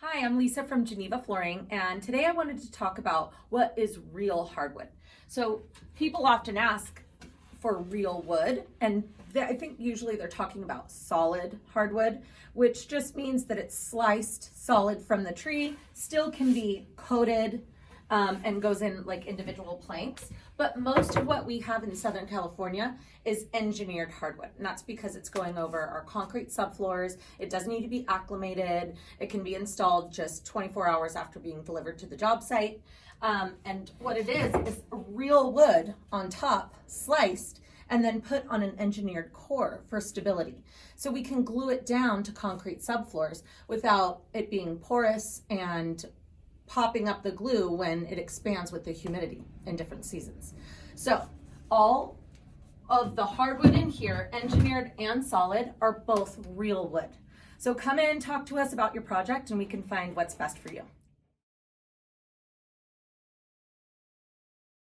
Hi, I'm Lisa from Geneva Flooring, and today I wanted to talk about what is real hardwood. So people often ask for real wood, and I think usually they're talking about solid hardwood, which just means that it's sliced solid from the tree, still can be coated and goes in like individual planks. But most of what we have in Southern California is engineered hardwood. And that's because it's going over our concrete subfloors. It doesn't need to be acclimated. It can be installed just 24 hours after being delivered to the job site. And what it is real wood on top, sliced, and then put on an engineered core for stability. So we can glue it down to concrete subfloors without it being porous and popping up the glue when it expands with the humidity in different seasons. So all of the hardwood in here, engineered and solid, are both real wood. So come in, talk to us about your project, and we can find what's best for you.